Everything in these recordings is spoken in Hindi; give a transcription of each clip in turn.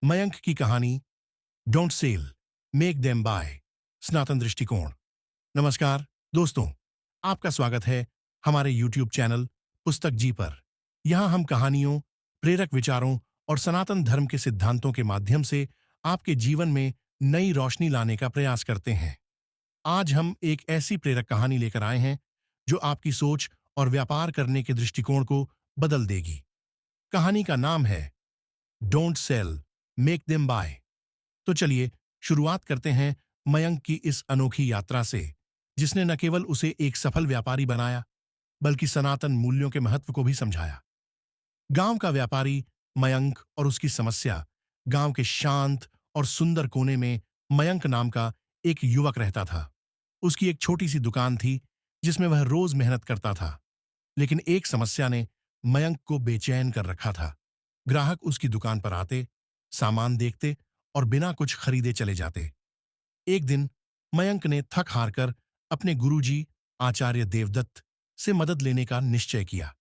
मयंक की कहानी don't sell make them buy सनातन दृष्टिकोण। नमस्कार दोस्तों, आपका स्वागत है हमारे YouTube चैनल पुस्तक जी पर। यहाँ हम कहानियों, प्रेरक विचारों और सनातन धर्म के सिद्धांतों के माध्यम से आपके जीवन में नई रोशनी लाने का प्रयास करते हैं। आज हम एक ऐसी प्रेरक कहानी लेकर आए हैं जो आपकी सोच और व्यापार करने के दृष्टिकोण को बदल देगी। कहानी का नाम है don't sell make them bye. तो चलिए शुरुआत करते हैं मयंक की इस अनोखी यात्रा से, जिसने न केवल उसे एक सफल व्यापारी बनाया बल्कि सनातन मूल्यों के महत्व को भी समझाया। गांव का व्यापारी मयंक और उसकी समस्या। गांव के शांत और सुंदर कोने में मयंक नाम का एक युवक रहता था। उसकी एक छोटी सी दुकान थी जिसमें वह रोज मेहनत करता था, लेकिन एक समस्या ने मयंक को बेचैन कर रखा था। ग्राहक उसकी दुकान पर आते, सामान देखते और बिना कुछ खरीदे चले जाते। एक दिन मयंक ने थक हार कर अपने गुरुजी आचार्य देवदत्त से मदद लेने का निश्चय किया।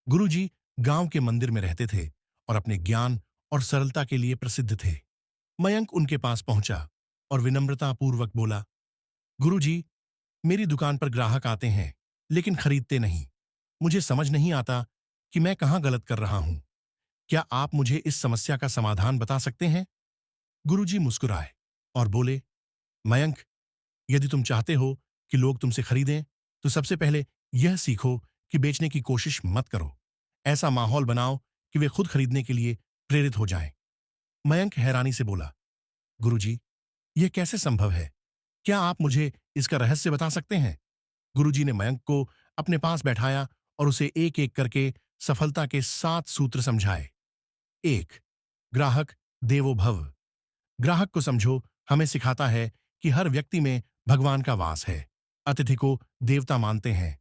गुरुजी गांव के मंदिर में रहते थे और अपने ज्ञान और सरलता के लिए प्रसिद्ध थे। मयंक उनके पास पहुंचा और विनम्रतापूर्वक बोला, गुरुजी, मेरी दुकान पर ग्राहक आते हैं लेकिन खरीदते नहीं। मुझे समझ नहीं आता कि मैं कहाँ गलत कर रहा हूं। क्या आप मुझे इस समस्या का समाधान बता सकते हैं? गुरुजी मुस्कुराए और बोले, मयंक, यदि तुम चाहते हो कि लोग तुमसे खरीदें, तो सबसे पहले यह सीखो कि बेचने की कोशिश मत करो। ऐसा माहौल बनाओ कि वे खुद खरीदने के लिए प्रेरित हो जाएं। मयंक हैरानी से बोला, गुरुजी, यह कैसे संभव है? क्या आप मुझे इसका रहस्य बता सकते हैं? गुरुजी ने मयंक को अपने पास बैठाया और उसे एक एक करके सफलता के 7 सूत्र समझाए। 1. ग्राहक देवो भव। ग्राहक को समझो हमें सिखाता है कि हर व्यक्ति में भगवान का वास है। अतिथि को देवता मानते हैं।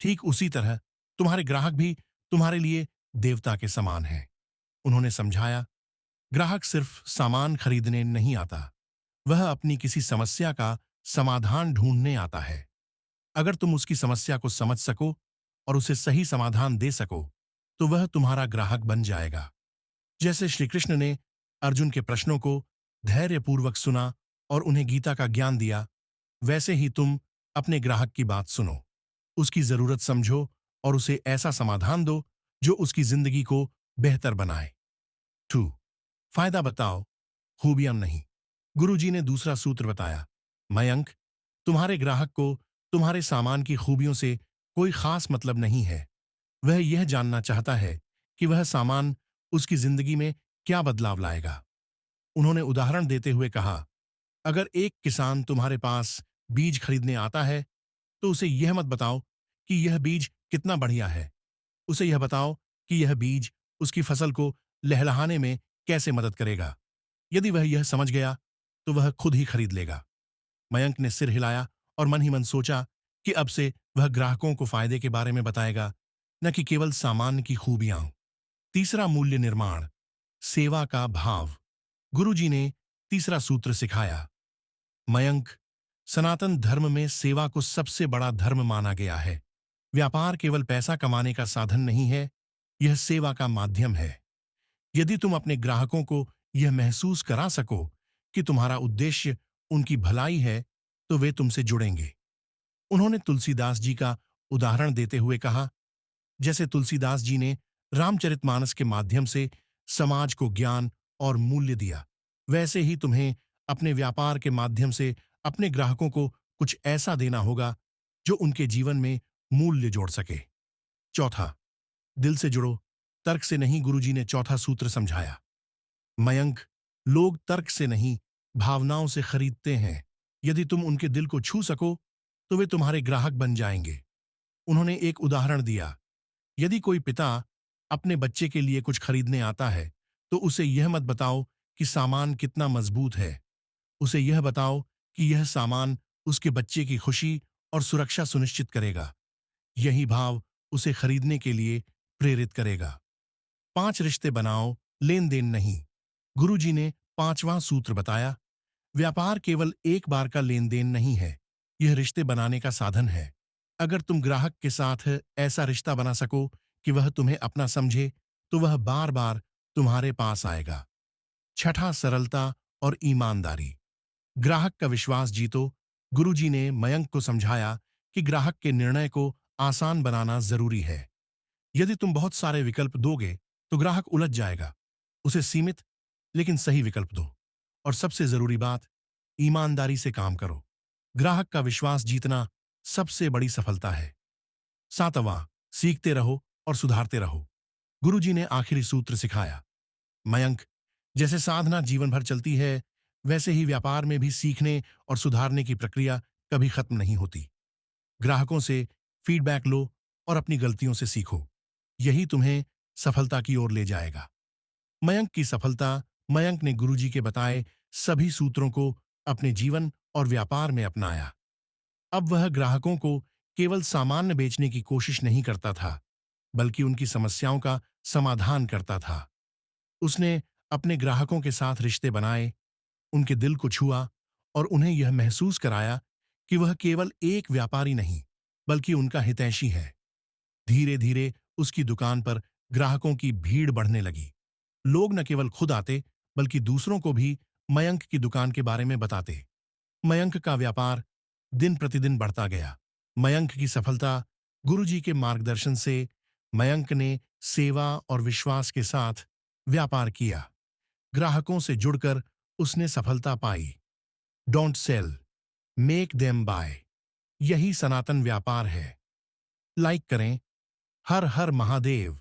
ठीक उसी तरह तुम्हारे ग्राहक भी तुम्हारे लिए देवता के समान हैं। उन्होंने समझाया, ग्राहक सिर्फ सामान खरीदने नहीं आता, वह अपनी किसी समस्या का समाधान ढूंढने आता है। अगर तुम उसकी समस्या को समझ सको और उसे सही समाधान दे सको, तो वह तुम्हारा ग्राहक बन जाएगा। जैसे श्री कृष्ण ने अर्जुन के प्रश्नों को धैर्यपूर्वक सुना और उन्हें गीता का ज्ञान दिया, वैसे ही तुम अपने ग्राहक की बात सुनो, उसकी जरूरत समझो और उसे ऐसा समाधान दो जो उसकी जिंदगी को बेहतर बनाए। 2. फायदा बताओ, खूबियां नहीं। गुरुजी ने दूसरा सूत्र बताया, मयंक, तुम्हारे ग्राहक को तुम्हारे सामान की खूबियों से कोई खास मतलब नहीं है। वह यह जानना चाहता है कि वह सामान उसकी जिंदगी में क्या बदलाव लाएगा। उन्होंने उदाहरण देते हुए कहा, अगर एक किसान तुम्हारे पास बीज खरीदने आता है, तो उसे यह मत बताओ कि यह बीज कितना बढ़िया है। उसे यह बताओ कि यह बीज उसकी फसल को लहलहाने में कैसे मदद करेगा। यदि वह यह समझ गया, तो वह खुद ही खरीद लेगा। मयंक ने सिर हिलाया और मन ही मन सोचा कि अब से वह ग्राहकों को फायदे के बारे में बताएगा, न कि केवल सामान की खूबियां। तीसरा मूल्य निर्माण, सेवा का भाव। गुरुजी ने तीसरा सूत्र सिखाया, मयंक, सनातन धर्म में सेवा को सबसे बड़ा धर्म माना गया है। व्यापार केवल पैसा कमाने का साधन नहीं है, यह सेवा का माध्यम है। यदि तुम अपने ग्राहकों को यह महसूस करा सको कि तुम्हारा उद्देश्य उनकी भलाई है, तो वे तुमसे जुड़ेंगे। उन्होंने तुलसीदास जी का उदाहरण देते हुए कहा, जैसे तुलसीदास जी ने रामचरितमानस के माध्यम से समाज को ज्ञान और मूल्य दिया, वैसे ही तुम्हें अपने व्यापार के माध्यम से अपने ग्राहकों को कुछ ऐसा देना होगा जो उनके जीवन में मूल्य जोड़ सके। चौथा, दिल से जुड़ो, तर्क से नहीं। गुरुजी ने चौथा सूत्र समझाया, मयंक, लोग तर्क से नहीं, भावनाओं से खरीदते हैं। यदि तुम उनके दिल को छू सको, तो वे तुम्हारे ग्राहक बन जाएंगे। उन्होंने एक उदाहरण दिया, यदि कोई पिता अपने बच्चे के लिए कुछ खरीदने आता है, तो उसे यह मत बताओ कि सामान कितना मजबूत है। उसे यह बताओ कि यह सामान उसके बच्चे की खुशी और सुरक्षा सुनिश्चित करेगा। यही भाव उसे खरीदने के लिए प्रेरित करेगा। 5 रिश्ते बनाओ, लेन देन नहीं। गुरुजी ने पांचवां सूत्र बताया, व्यापार केवल एक बार का लेन देन नहीं है, यह रिश्ते बनाने का साधन है। अगर तुम ग्राहक के साथ ऐसा रिश्ता बना सको कि वह तुम्हें अपना समझे, तो वह बार बार तुम्हारे पास आएगा। छठा, सरलता और ईमानदारी। ग्राहक का विश्वास जीतो। गुरुजी ने मयंक को समझाया कि ग्राहक के निर्णय को आसान बनाना जरूरी है। यदि तुम बहुत सारे विकल्प दोगे तो ग्राहक उलझ जाएगा। उसे सीमित लेकिन सही विकल्प दो। और सबसे जरूरी बात, ईमानदारी से काम करो। ग्राहक का विश्वास जीतना सबसे बड़ी सफलता है। सातवां, सीखते रहो और सुधारते रहो। गुरुजी ने आखिरी सूत्र सिखाया, मयंक, जैसे साधना जीवन भर चलती है, वैसे ही व्यापार में भी सीखने और सुधारने की प्रक्रिया कभी खत्म नहीं होती। ग्राहकों से फीडबैक लो और अपनी गलतियों से सीखो। यही तुम्हें सफलता की ओर ले जाएगा। मयंक की सफलता। मयंक ने गुरुजी के बताए सभी सूत्रों को अपने जीवन और व्यापार में अपनाया। अब वह ग्राहकों को केवल सामान्य बेचने की कोशिश नहीं करता था, बल्कि उनकी समस्याओं का समाधान करता था। उसने अपने ग्राहकों के साथ रिश्ते बनाए, उनके दिल को छुआ और उन्हें यह महसूस कराया कि वह केवल एक व्यापारी नहीं, बल्कि उनका हितैषी है। धीरे धीरे उसकी दुकान पर ग्राहकों की भीड़ बढ़ने लगी। लोग न केवल खुद आते, बल्कि दूसरों को भी मयंक की दुकान के बारे में बताते। मयंक का व्यापार दिन प्रतिदिन बढ़ता गया। मयंक की सफलता। गुरुजी के मार्गदर्शन से मयंक ने सेवा और विश्वास के साथ व्यापार किया। ग्राहकों से जुड़कर उसने सफलता पाई। Don't sell, make them buy. यही सनातन व्यापार है। लाइक करें। हर हर महादेव।